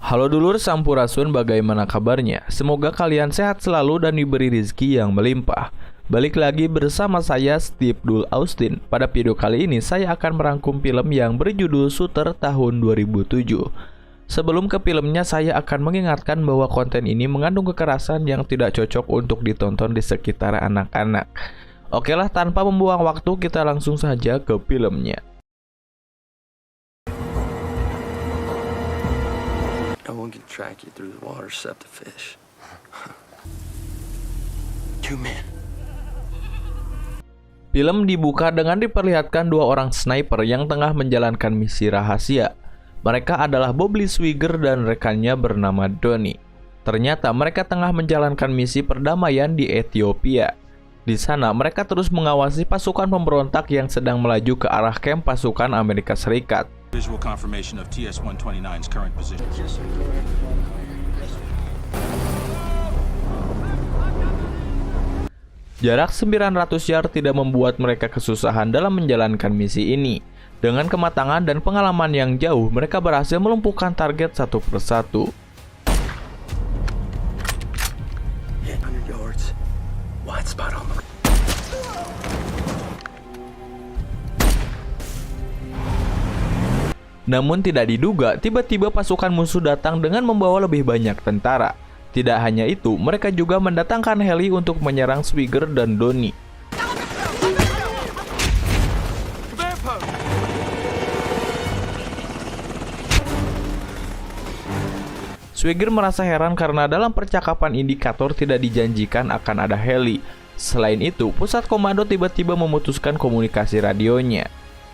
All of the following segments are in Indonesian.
Halo dulur Sampurasun, bagaimana kabarnya? Semoga kalian sehat selalu dan diberi rezeki yang melimpah. Balik lagi bersama saya Steve Dul Austin. Pada video kali ini saya akan merangkum film yang berjudul Shooter tahun 2007. Sebelum ke filmnya, saya akan mengingatkan bahwa konten ini mengandung kekerasan yang tidak cocok untuk ditonton di sekitar anak-anak. Oke lah, tanpa membuang waktu kita langsung saja ke filmnya. No one can track you through the water except the fish. 2 men. Film dibuka dengan diperlihatkan dua orang sniper yang tengah menjalankan misi rahasia. Mereka adalah Bobby Swigger dan rekannya bernama Donnie. Ternyata mereka tengah menjalankan misi perdamaian di Ethiopia. Di sana mereka terus mengawasi pasukan pemberontak yang sedang melaju ke arah kamp pasukan Amerika Serikat. Visual confirmation of TS-129's current position. Jarak 900 yard tidak membuat mereka kesusahan dalam menjalankan misi ini. Dengan kematangan dan pengalaman yang jauh, mereka berhasil melumpuhkan target satu persatu. 100 yards. Wide spot on the... Namun tidak diduga, tiba-tiba pasukan musuh datang dengan membawa lebih banyak tentara. Tidak hanya itu, mereka juga mendatangkan heli untuk menyerang Swigger dan Donnie. Swigger merasa heran karena dalam percakapan indikator tidak dijanjikan akan ada heli. Selain itu, pusat komando tiba-tiba memutuskan komunikasi radionya.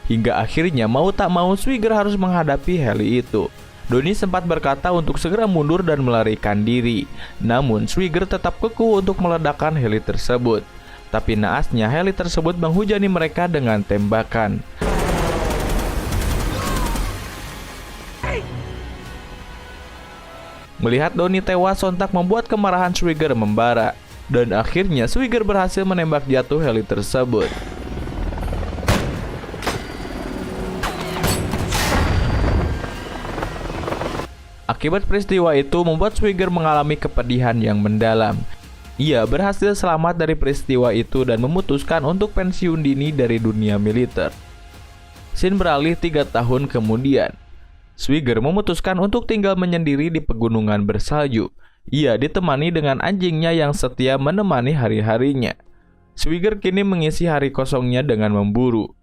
Hingga akhirnya mau tak mau Swigger harus menghadapi heli itu. Donnie sempat berkata untuk segera mundur dan melarikan diri. Namun Swigger tetap kekeh untuk meledakkan heli tersebut. Tapi naasnya heli tersebut menghujani mereka dengan tembakan. Melihat Donnie tewas, sontak membuat kemarahan Swigger membara. Dan akhirnya Swigger berhasil menembak jatuh heli tersebut. Akibat peristiwa itu membuat Swigger mengalami kepedihan yang mendalam. Ia berhasil selamat dari peristiwa itu dan memutuskan untuk pensiun dini dari dunia militer. Scene beralih 3 tahun kemudian. Swigger memutuskan untuk tinggal menyendiri di pegunungan bersalju. Ia ditemani dengan anjingnya yang setia menemani hari-harinya. Swigger kini mengisi hari kosongnya dengan memburu.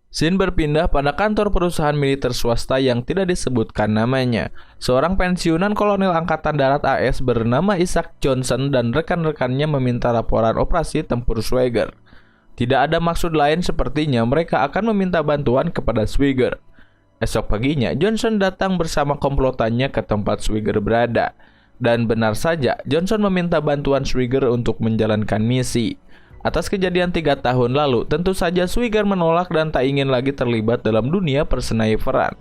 Scene berpindah pada kantor perusahaan militer swasta yang tidak disebutkan namanya. Seorang pensiunan kolonel angkatan darat AS bernama Isaac Johnson dan rekan-rekannya meminta laporan operasi tempur Swigger. Tidak ada maksud lain, sepertinya mereka akan meminta bantuan kepada Swigger. Esok paginya, Johnson datang bersama komplotannya ke tempat Swigger berada. Dan benar saja, Johnson meminta bantuan Swigger untuk menjalankan misi. Atas kejadian 3 tahun lalu, tentu saja Swigger menolak dan tak ingin lagi terlibat dalam dunia persniperan.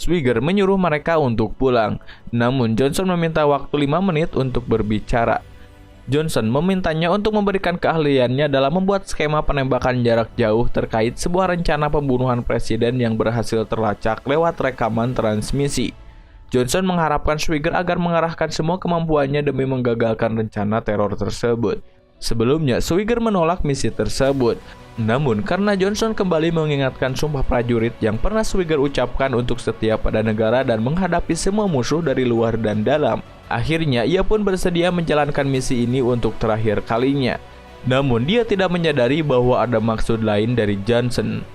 Swigger menyuruh mereka untuk pulang, namun Johnson meminta waktu 5 menit untuk berbicara. Johnson memintanya untuk memberikan keahliannya dalam membuat skema penembakan jarak jauh terkait sebuah rencana pembunuhan presiden yang berhasil terlacak lewat rekaman transmisi. Johnson mengharapkan Swigger agar mengarahkan semua kemampuannya demi menggagalkan rencana teror tersebut. Sebelumnya, Swigger menolak misi tersebut. Namun, karena Johnson kembali mengingatkan sumpah prajurit yang pernah Swigger ucapkan untuk setia pada negara dan menghadapi semua musuh dari luar dan dalam, akhirnya ia pun bersedia menjalankan misi ini untuk terakhir kalinya. Namun, dia tidak menyadari bahwa ada maksud lain dari Johnson.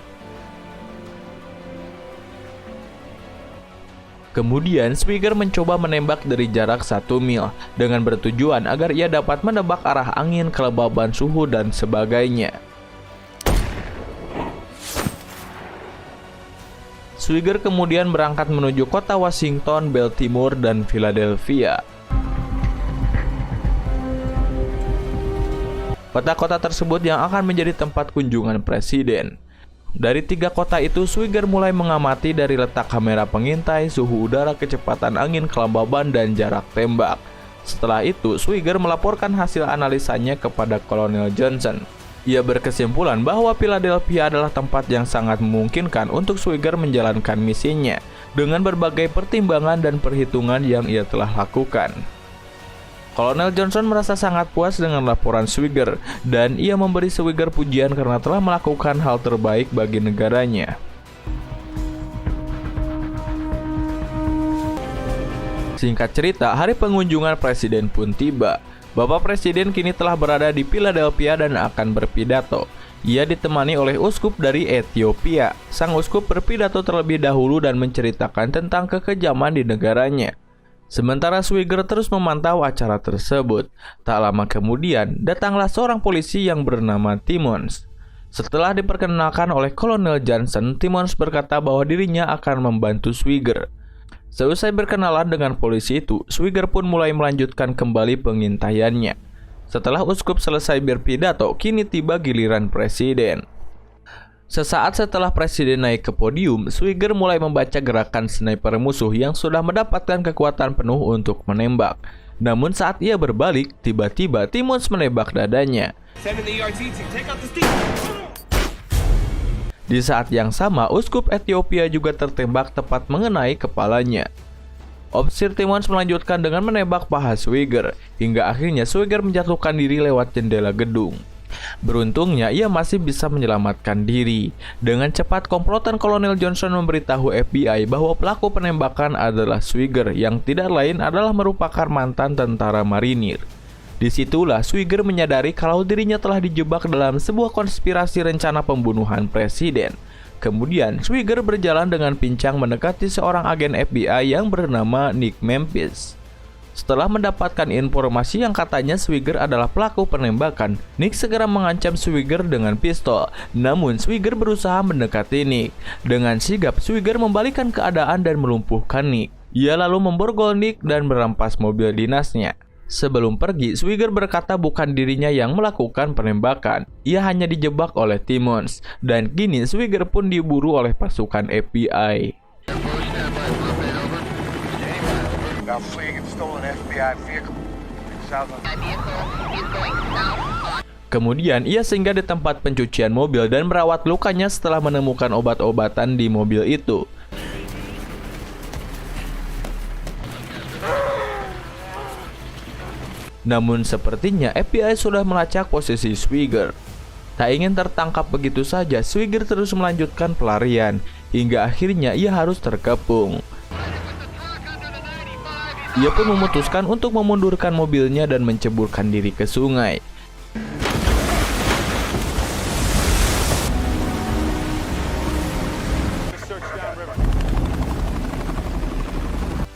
Kemudian, Swigger mencoba menembak dari jarak 1 mil dengan bertujuan agar ia dapat menebak arah angin, kelembaban suhu, dan sebagainya. Swigger kemudian berangkat menuju kota Washington, Baltimore, dan Philadelphia. Kota-kota tersebut yang akan menjadi tempat kunjungan presiden. Dari 3 kota itu, Swigger mulai mengamati dari letak kamera pengintai, suhu udara, kecepatan angin, kelembaban, dan jarak tembak. Setelah itu, Swigger melaporkan hasil analisanya kepada Kolonel Johnson. Ia berkesimpulan bahwa Philadelphia adalah tempat yang sangat memungkinkan untuk Swigger menjalankan misinya. dengan berbagai pertimbangan dan perhitungan yang ia telah lakukan. Kolonel Johnson merasa sangat puas dengan laporan Swigert dan ia memberi Swigert pujian karena telah melakukan hal terbaik bagi negaranya. Singkat cerita, hari pengunjungan presiden pun tiba. Bapak Presiden kini telah berada di Philadelphia dan akan berpidato. Ia ditemani oleh uskup dari Ethiopia. Sang uskup berpidato terlebih dahulu dan menceritakan tentang kekejaman di negaranya. Sementara Swigert terus memantau acara tersebut. Tak lama kemudian, datanglah seorang polisi yang bernama Timmons. Setelah diperkenalkan oleh Kolonel Johnson, Timmons berkata bahwa dirinya akan membantu Swigert. Seusai berkenalan dengan polisi itu, Swigert pun mulai melanjutkan kembali pengintaiannya. Setelah uskup selesai berpidato, kini tiba giliran presiden. Sesaat setelah presiden naik ke podium, Swigert mulai membaca gerakan sniper musuh yang sudah mendapatkan kekuatan penuh untuk menembak. Namun saat ia berbalik, tiba-tiba Timmons menembak dadanya. Di saat yang sama, uskup Ethiopia juga tertembak tepat mengenai kepalanya. Opsir Timmons melanjutkan dengan menembak paha Swigert, hingga akhirnya Swigert menjatuhkan diri lewat jendela gedung. Beruntungnya ia masih bisa menyelamatkan diri. Dengan cepat komplotan Kolonel Johnson memberitahu FBI bahwa pelaku penembakan adalah Swigert yang tidak lain adalah merupakan mantan tentara marinir. Disitulah Swigert menyadari kalau dirinya telah dijebak dalam sebuah konspirasi rencana pembunuhan presiden. Kemudian Swigert berjalan dengan pincang mendekati seorang agen FBI yang bernama Nick Memphis. Setelah mendapatkan informasi yang katanya Swigert adalah pelaku penembakan, Nick segera mengancam Swigert dengan pistol. Namun Swigert berusaha mendekati Nick. Dengan sigap, Swigert membalikkan keadaan dan melumpuhkan Nick. Ia lalu memborgol Nick dan merampas mobil dinasnya. Sebelum pergi, Swigert berkata bukan dirinya yang melakukan penembakan. Ia hanya dijebak oleh Timmons. Dan kini Swigert pun diburu oleh pasukan FBI. Kemudian ia singgah di tempat pencucian mobil dan merawat lukanya setelah menemukan obat-obatan di mobil itu. Namun sepertinya FBI sudah melacak posisi Swigert. Tak ingin tertangkap begitu saja, Swigert terus melanjutkan pelarian hingga akhirnya ia harus terkepung. Ia pun memutuskan untuk memundurkan mobilnya dan menceburkan diri ke sungai.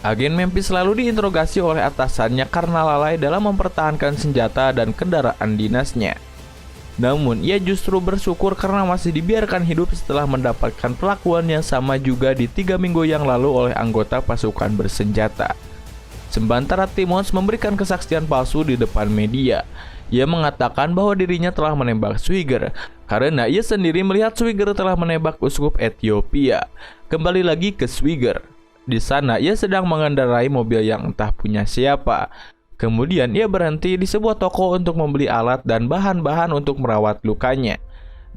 Agen Memphis lalu diinterogasi oleh atasannya karena lalai dalam mempertahankan senjata dan kendaraan dinasnya. Namun, ia justru bersyukur karena masih dibiarkan hidup setelah mendapatkan perlakuan yang sama juga di 3 minggu yang lalu oleh anggota pasukan bersenjata. Sementara Timmons memberikan kesaksian palsu di depan media. Ia mengatakan bahwa dirinya telah menembak Swigert karena ia sendiri melihat Swigert telah menembak uskup Ethiopia. Kembali lagi ke Swigert. Di sana ia sedang mengendarai mobil yang entah punya siapa. Kemudian ia berhenti di sebuah toko untuk membeli alat dan bahan-bahan untuk merawat lukanya.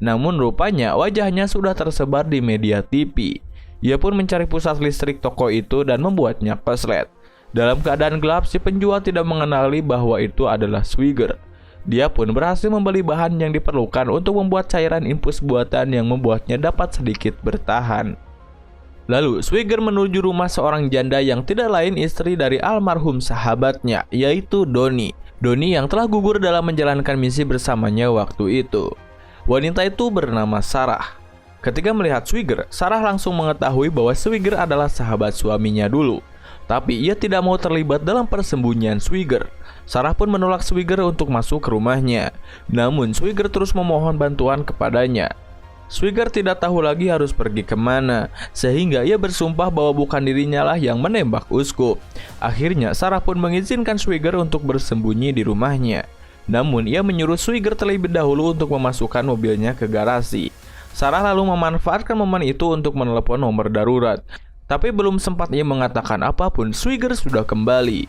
Namun rupanya wajahnya sudah tersebar di media TV. Ia pun mencari pusat listrik toko itu dan membuatnya korslet. Dalam keadaan gelap, si penjual tidak mengenali bahwa itu adalah Swigert. Dia pun berhasil membeli bahan yang diperlukan untuk membuat cairan infus buatan yang membuatnya dapat sedikit bertahan. Lalu, Swigert menuju rumah seorang janda yang tidak lain istri dari almarhum sahabatnya, yaitu Donnie. Donnie yang telah gugur dalam menjalankan misi bersamanya waktu itu. Wanita itu bernama Sarah. Ketika melihat Swigert, Sarah langsung mengetahui bahwa Swigert adalah sahabat suaminya dulu. Tapi ia tidak mau terlibat dalam persembunyian Swigert. Sarah pun menolak Swigert untuk masuk ke rumahnya. Namun Swigert terus memohon bantuan kepadanya. Swigert tidak tahu lagi harus pergi kemana, sehingga ia bersumpah bahwa bukan dirinya lah yang menembak uskup. Akhirnya Sarah pun mengizinkan Swigert untuk bersembunyi di rumahnya. Namun ia menyuruh Swigert terlebih dahulu untuk memasukkan mobilnya ke garasi. Sarah lalu memanfaatkan momen itu untuk menelepon nomor darurat. Tapi belum sempat ia mengatakan apapun, Swigert sudah kembali.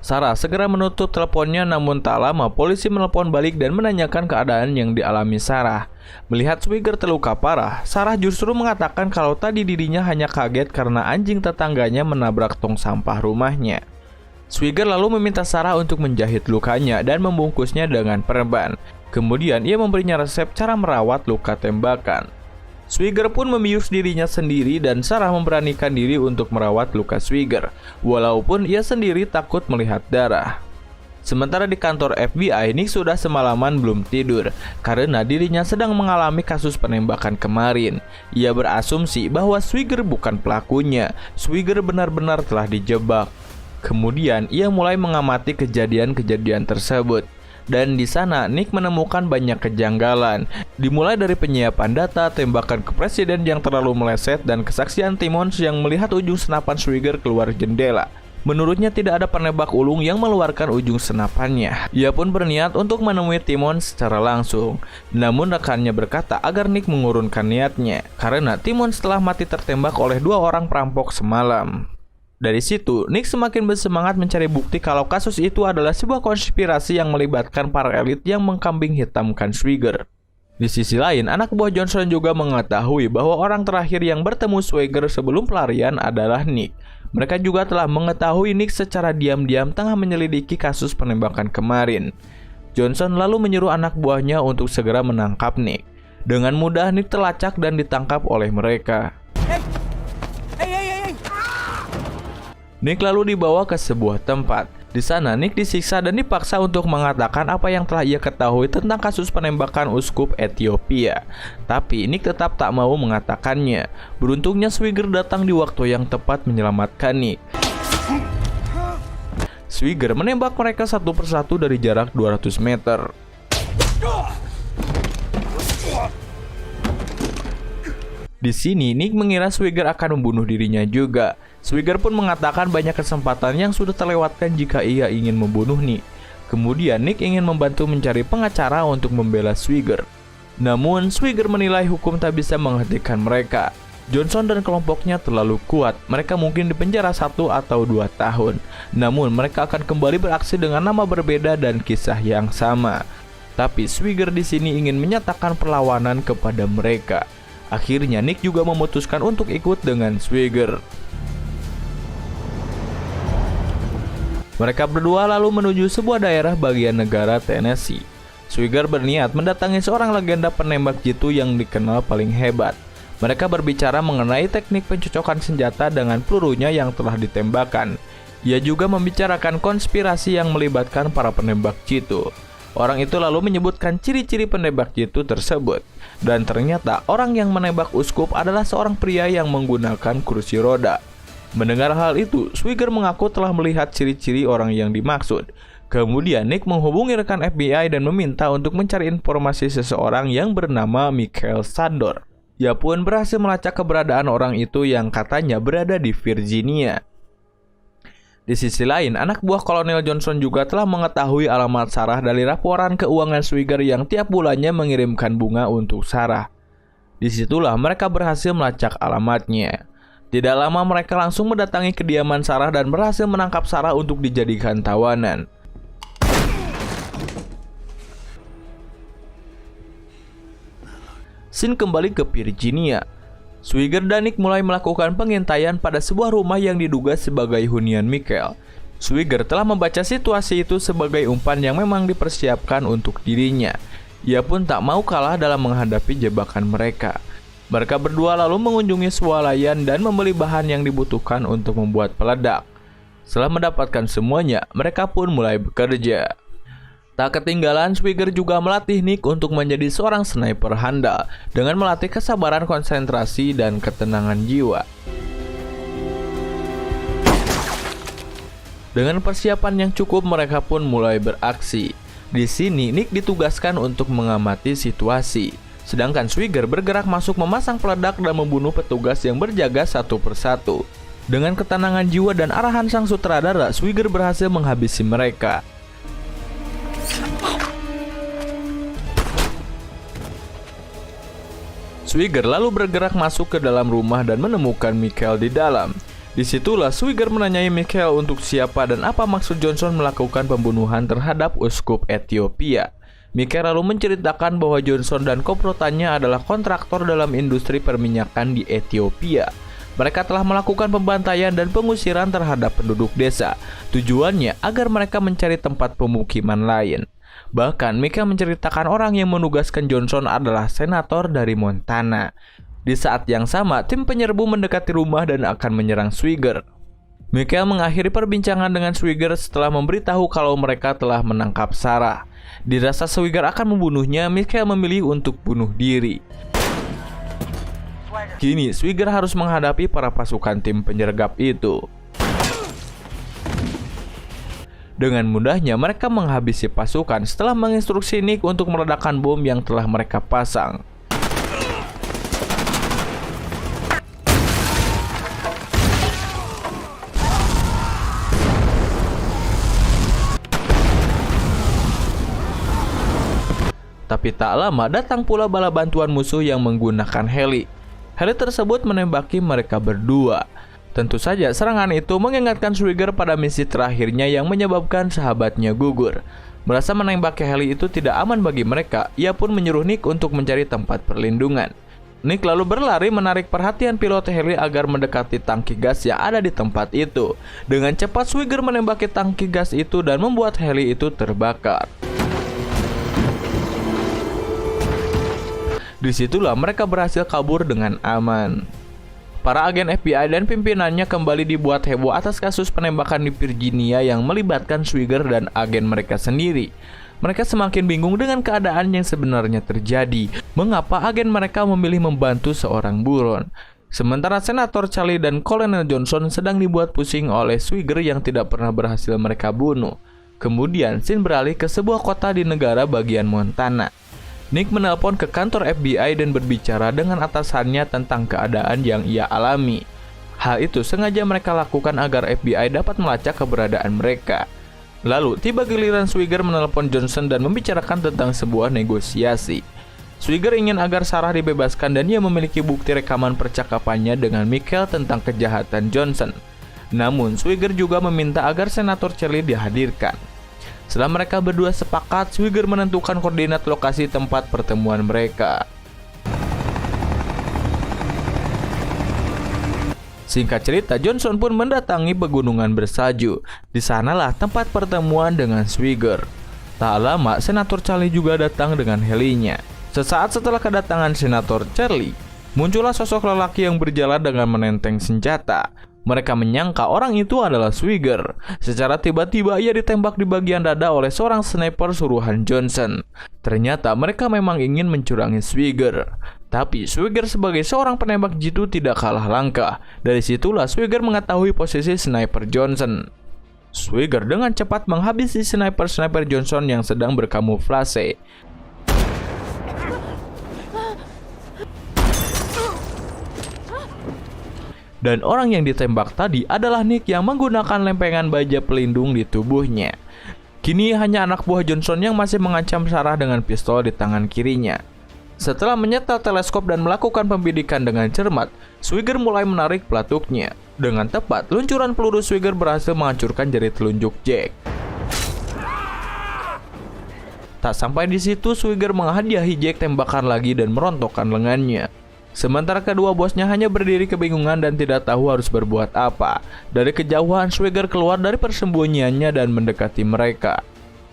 Sarah segera menutup teleponnya, namun tak lama polisi menelpon balik dan menanyakan keadaan yang dialami Sarah. Melihat Swigert terluka parah, Sarah justru mengatakan kalau tadi dirinya hanya kaget karena anjing tetangganya menabrak tong sampah rumahnya. Swigert lalu meminta Sarah untuk menjahit lukanya dan membungkusnya dengan perban. Kemudian ia memberinya resep cara merawat luka tembakan. Swigert pun membius dirinya sendiri dan Sarah memberanikan diri untuk merawat luka Swigert, walaupun ia sendiri takut melihat darah. Sementara di kantor FBI, Nick sudah semalaman belum tidur karena dirinya sedang mengalami kasus penembakan kemarin. Ia berasumsi bahwa Swigert bukan pelakunya. Swigert benar-benar telah dijebak. Kemudian ia mulai mengamati kejadian-kejadian tersebut. Dan di sana Nick menemukan banyak kejanggalan, dimulai dari penyiapan data, tembakan ke presiden yang terlalu meleset, dan kesaksian Timmons yang melihat ujung senapan Swigert keluar jendela. Menurutnya tidak ada penembak ulung yang mengeluarkan ujung senapannya. Ia pun berniat untuk menemui Timmons secara langsung. Namun rekannya berkata agar Nick mengurungkan niatnya, karena Timmons telah mati tertembak oleh 2 orang perampok semalam. Dari situ, Nick semakin bersemangat mencari bukti kalau kasus itu adalah sebuah konspirasi yang melibatkan para elit yang mengkambing hitamkan Swigert. Di sisi lain, anak buah Johnson juga mengetahui bahwa orang terakhir yang bertemu Swigert sebelum pelarian adalah Nick. Mereka juga telah mengetahui Nick secara diam-diam tengah menyelidiki kasus penembakan kemarin. Johnson lalu menyuruh anak buahnya untuk segera menangkap Nick. Dengan mudah Nick terlacak dan ditangkap oleh mereka. Nick lalu dibawa ke sebuah tempat. Di sana Nick disiksa dan dipaksa untuk mengatakan apa yang telah ia ketahui tentang kasus penembakan uskup Ethiopia. Tapi Nick tetap tak mau mengatakannya. Beruntungnya Swigert datang di waktu yang tepat menyelamatkan Nick. Swigert menembak mereka satu persatu dari jarak 200 meter. Di sini Nick mengira Swigert akan membunuh dirinya juga. Swigert pun mengatakan banyak kesempatan yang sudah terlewatkan jika ia ingin membunuh Nick. Kemudian Nick ingin membantu mencari pengacara untuk membela Swigert. Namun Swigert menilai hukum tak bisa menghentikan mereka. Johnson dan kelompoknya terlalu kuat. Mereka mungkin dipenjara 1 atau 2 tahun. Namun mereka akan kembali beraksi dengan nama berbeda dan kisah yang sama. Tapi Swigert di sini ingin menyatakan perlawanan kepada mereka. Akhirnya Nick juga memutuskan untuk ikut dengan Swigert. Mereka berdua lalu menuju sebuah daerah bagian negara Tennessee. Swigert berniat mendatangi seorang legenda penembak jitu yang dikenal paling hebat. Mereka berbicara mengenai teknik pencocokan senjata dengan pelurunya yang telah ditembakkan. Ia juga membicarakan konspirasi yang melibatkan para penembak jitu. Orang itu lalu menyebutkan ciri-ciri penembak jitu tersebut. Dan ternyata orang yang menembak uskup adalah seorang pria yang menggunakan kursi roda. Mendengar hal itu, Swigert mengaku telah melihat ciri-ciri orang yang dimaksud. Kemudian Nick menghubungi rekan FBI dan meminta untuk mencari informasi seseorang yang bernama Michael Sandor. Ia pun berhasil melacak keberadaan orang itu yang katanya berada di Virginia. Di sisi lain, anak buah Kolonel Johnson juga telah mengetahui alamat Sarah dari laporan keuangan Swigert yang tiap bulannya mengirimkan bunga untuk Sarah. Disitulah mereka berhasil melacak alamatnya. Tidak lama mereka langsung mendatangi kediaman Sarah dan berhasil menangkap Sarah untuk dijadikan tawanan. Scene kembali ke Virginia. Swigert dan Nick mulai melakukan pengintaian pada sebuah rumah yang diduga sebagai hunian Michael. Swigert telah membaca situasi itu sebagai umpan yang memang dipersiapkan untuk dirinya. Ia pun tak mau kalah dalam menghadapi jebakan mereka. Mereka berdua lalu mengunjungi swalayan dan membeli bahan yang dibutuhkan untuk membuat peledak. Setelah mendapatkan semuanya, mereka pun mulai bekerja. Tak ketinggalan, Swigert juga melatih Nick untuk menjadi seorang sniper handal dengan melatih kesabaran, konsentrasi, dan ketenangan jiwa. Dengan persiapan yang cukup, mereka pun mulai beraksi. Di sini, Nick ditugaskan untuk mengamati situasi, sedangkan Swigert bergerak masuk memasang peledak dan membunuh petugas yang berjaga satu persatu. Dengan ketenangan jiwa dan arahan sang sutradara, Swigert berhasil menghabisi mereka. Swigert lalu bergerak masuk ke dalam rumah dan menemukan Michael di dalam. Disitulah Swigger menanyai Michael untuk siapa dan apa maksud Johnson melakukan pembunuhan terhadap uskup Ethiopia. Michael lalu menceritakan bahwa Johnson dan komplotannya adalah kontraktor dalam industri perminyakan di Ethiopia. Mereka telah melakukan pembantaian dan pengusiran terhadap penduduk desa. Tujuannya agar mereka mencari tempat pemukiman lain. Bahkan Michael menceritakan orang yang menugaskan Johnson adalah senator dari Montana. Di saat yang sama, tim penyerbu mendekati rumah dan akan menyerang Swigger. Michael mengakhiri perbincangan dengan Swigger setelah memberitahu kalau mereka telah menangkap Sarah. Dirasa Swigger akan membunuhnya, Michael memilih untuk bunuh diri. Kini, Swigger harus menghadapi para pasukan tim penyergap itu. Dengan mudahnya, mereka menghabisi pasukan setelah menginstruksi Nick untuk meledakkan bom yang telah mereka pasang. Tapi tak lama datang pula bala bantuan musuh yang menggunakan heli. Heli tersebut menembaki mereka berdua. Tentu saja serangan itu mengingatkan Swigger pada misi terakhirnya yang menyebabkan sahabatnya gugur. Merasa menembaki heli itu tidak aman bagi mereka, ia pun menyuruh Nick untuk mencari tempat perlindungan. Nick lalu berlari menarik perhatian pilot heli agar mendekati tangki gas yang ada di tempat itu. Dengan cepat Swigger menembaki tangki gas itu dan membuat heli itu terbakar. Disitulah mereka berhasil kabur dengan aman. Para agen FBI dan pimpinannya kembali dibuat heboh atas kasus penembakan di Virginia yang melibatkan Swigger dan agen mereka sendiri. Mereka semakin bingung dengan keadaan yang sebenarnya terjadi. Mengapa agen mereka memilih membantu seorang buron? Sementara Senator Charlie dan Kolonel Johnson sedang dibuat pusing oleh Swigger yang tidak pernah berhasil mereka bunuh. Kemudian scene beralih ke sebuah kota di negara bagian Montana. Nick menelpon ke kantor FBI dan berbicara dengan atasannya tentang keadaan yang ia alami. Hal itu sengaja mereka lakukan agar FBI dapat melacak keberadaan mereka. Lalu tiba giliran Swigger menelpon Johnson dan membicarakan tentang sebuah negosiasi. Swigger ingin agar Sarah dibebaskan dan ia memiliki bukti rekaman percakapannya dengan Michael tentang kejahatan Johnson. Namun Swigger juga meminta agar Senator Charlie dihadirkan. Setelah mereka berdua sepakat, Swigger menentukan koordinat lokasi tempat pertemuan mereka. Singkat cerita, Johnson pun mendatangi pegunungan bersalju. Di sanalah tempat pertemuan dengan Swigger. Tak lama, Senator Charlie juga datang dengan helinya. Sesaat setelah kedatangan Senator Charlie, muncullah sosok lelaki yang berjalan dengan menenteng senjata. Mereka menyangka orang itu adalah Swigger. Secara tiba-tiba ia ditembak di bagian dada oleh seorang sniper suruhan Johnson. Ternyata mereka memang ingin mencurangi Swigger. Tapi Swigger sebagai seorang penembak jitu tidak kalah langkah. Dari situlah Swigger mengetahui posisi sniper Johnson. Swigger dengan cepat menghabisi sniper Johnson yang sedang berkamuflase. Dan orang yang ditembak tadi adalah Nick yang menggunakan lempengan baja pelindung di tubuhnya. Kini hanya anak buah Johnson yang masih mengancam Sarah dengan pistol di tangan kirinya. Setelah menyetel teleskop dan melakukan pembidikan dengan cermat, Swigger mulai menarik pelatuknya. Dengan tepat, luncuran peluru Swigger berhasil menghancurkan jari telunjuk Jack. Tak sampai di situ, Swigger menghadiahi Jack tembakan lagi dan merontokkan lengannya. Sementara kedua bosnya hanya berdiri kebingungan dan tidak tahu harus berbuat apa. Dari kejauhan, Swigger keluar dari persembunyiannya dan mendekati mereka.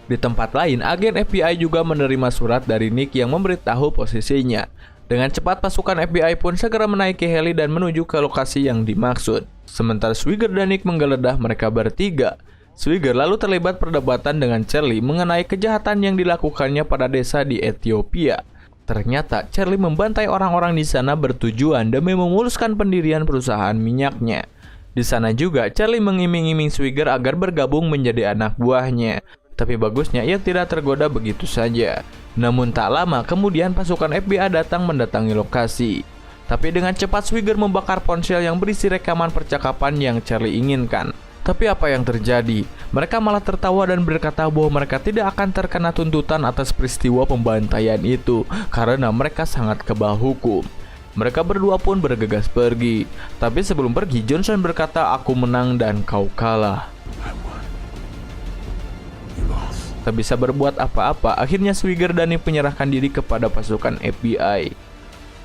Di tempat lain, agen FBI juga menerima surat dari Nick yang memberitahu posisinya. Dengan cepat pasukan FBI pun segera menaiki heli dan menuju ke lokasi yang dimaksud. Sementara Swigger dan Nick menggeledah mereka bertiga. Swigger lalu terlibat perdebatan dengan Charlie mengenai kejahatan yang dilakukannya pada desa di Ethiopia. Ternyata Charlie membantai orang-orang di sana bertujuan demi memuluskan pendirian perusahaan minyaknya. Di sana juga Charlie mengiming-iming Swigger agar bergabung menjadi anak buahnya. Tapi bagusnya ia tidak tergoda begitu saja. Namun tak lama kemudian pasukan FBI datang mendatangi lokasi. Tapi dengan cepat Swigger membakar ponsel yang berisi rekaman percakapan yang Charlie inginkan. Tapi apa yang terjadi? Mereka malah tertawa dan berkata bahwa mereka tidak akan terkena tuntutan atas peristiwa pembantaian itu karena mereka sangat kebal hukum. Mereka berdua pun bergegas pergi. Tapi sebelum pergi, Johnson berkata, "Aku menang dan kau kalah." I won. You lost. Tak bisa berbuat apa-apa, akhirnya Swigert dan Nick menyerahkan diri kepada pasukan FBI.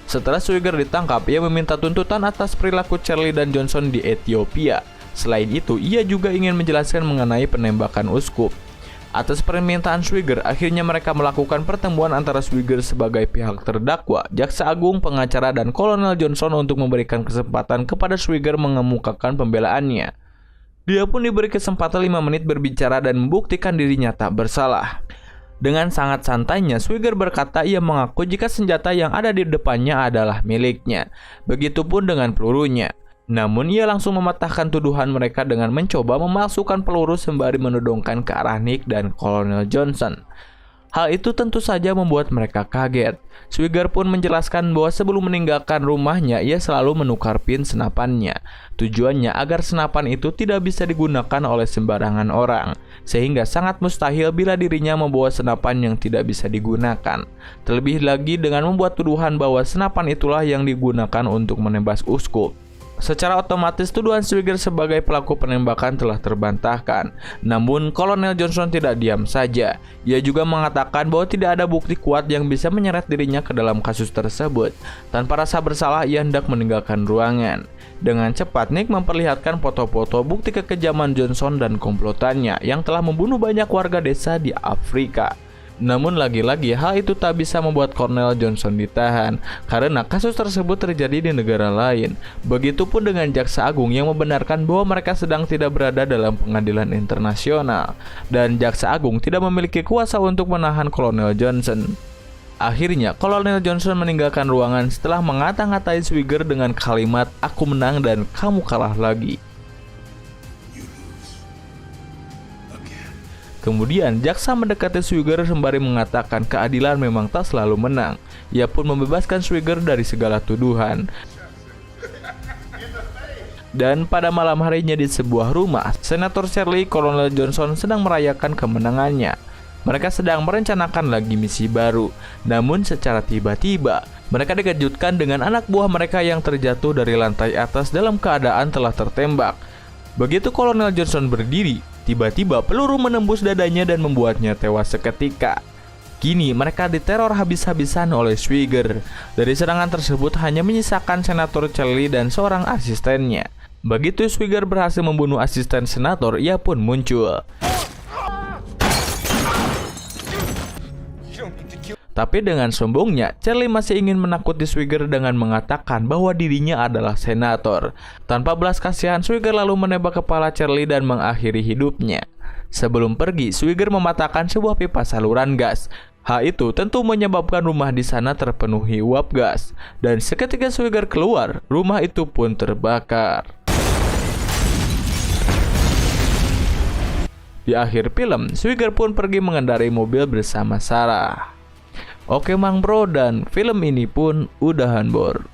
Setelah Swigert ditangkap, ia meminta tuntutan atas perilaku Charlie dan Johnson di Ethiopia. Selain itu, ia juga ingin menjelaskan mengenai penembakan uskup. Atas permintaan Swigert, akhirnya mereka melakukan pertemuan antara Swigert sebagai pihak terdakwa, jaksa agung, pengacara, dan Kolonel Johnson untuk memberikan kesempatan kepada Swigert mengemukakan pembelaannya. Dia pun diberi kesempatan 5 menit berbicara dan membuktikan dirinya tak bersalah. Dengan sangat santainya, Swigert berkata ia mengaku jika senjata yang ada di depannya adalah miliknya. Begitupun dengan pelurunya. Namun ia langsung mematahkan tuduhan mereka dengan mencoba memalsukan peluru sembari menodongkan ke arah Nick dan Kolonel Johnson. Hal itu tentu saja membuat mereka kaget. Swigert pun menjelaskan bahwa sebelum meninggalkan rumahnya, ia selalu menukar pin senapannya. Tujuannya agar senapan itu tidak bisa digunakan oleh sembarangan orang, sehingga sangat mustahil bila dirinya membawa senapan yang tidak bisa digunakan. Terlebih lagi dengan membuat tuduhan bahwa senapan itulah yang digunakan untuk menembak uskup. Secara otomatis tuduhan Swigert sebagai pelaku penembakan telah terbantahkan. Namun Kolonel Johnson tidak diam saja. Ia juga mengatakan bahwa tidak ada bukti kuat yang bisa menyeret dirinya ke dalam kasus tersebut. Tanpa rasa bersalah, ia hendak meninggalkan ruangan. Dengan cepat, Nick memperlihatkan foto-foto bukti kekejaman Johnson dan komplotannya yang telah membunuh banyak warga desa di Afrika. Namun lagi-lagi hal itu tak bisa membuat Kolonel Johnson ditahan karena kasus tersebut terjadi di negara lain. Begitupun dengan jaksa agung yang membenarkan bahwa mereka sedang tidak berada dalam pengadilan internasional, dan jaksa agung tidak memiliki kuasa untuk menahan Kolonel Johnson. Akhirnya Kolonel Johnson meninggalkan ruangan setelah mengata-ngatai Swigert dengan kalimat, "Aku menang dan kamu kalah lagi." Kemudian, jaksa mendekati Swigert sembari mengatakan keadilan memang tak selalu menang. Ia pun membebaskan Swigert dari segala tuduhan. Dan pada malam harinya di sebuah rumah, Senator Charlie, Kolonel Johnson sedang merayakan kemenangannya. Mereka sedang merencanakan lagi misi baru. Namun secara tiba-tiba, mereka dikejutkan dengan anak buah mereka yang terjatuh dari lantai atas dalam keadaan telah tertembak. Begitu Kolonel Johnson berdiri, tiba-tiba peluru menembus dadanya dan membuatnya tewas seketika. Kini mereka diteror habis-habisan oleh Swigert. Dari serangan tersebut hanya menyisakan Senator Charlie dan seorang asistennya. Begitu Swigert berhasil membunuh asisten senator, ia pun muncul. Tapi dengan sombongnya, Charlie masih ingin menakuti Swigert dengan mengatakan bahwa dirinya adalah senator. Tanpa belas kasihan, Swigert lalu menembak kepala Charlie dan mengakhiri hidupnya. Sebelum pergi, Swigert mematahkan sebuah pipa saluran gas. Hal itu tentu menyebabkan rumah di sana terpenuhi uap gas. Dan seketika Swigert keluar, rumah itu pun terbakar. Di akhir film, Swigert pun pergi mengendarai mobil bersama Sarah. Oke Mang Bro, dan film ini pun udahan bor.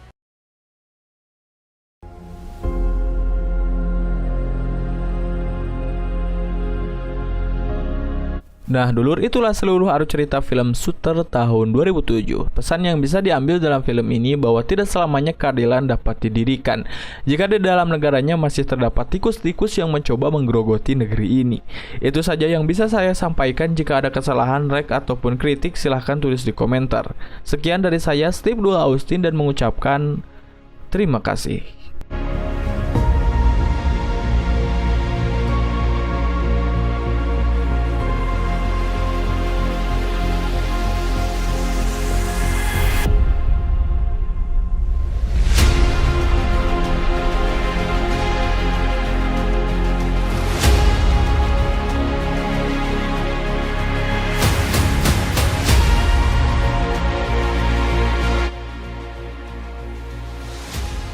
Nah dulur, itulah seluruh arus cerita film Shooter tahun 2007. Pesan yang bisa diambil dalam film ini bahwa tidak selamanya keadilan dapat didirikan jika di dalam negaranya masih terdapat tikus-tikus yang mencoba menggerogoti negeri ini. Itu saja yang bisa saya sampaikan. Jika ada kesalahan, rek ataupun kritik silahkan tulis di komentar. Sekian dari saya, Steve Dula Austin, dan mengucapkan terima kasih.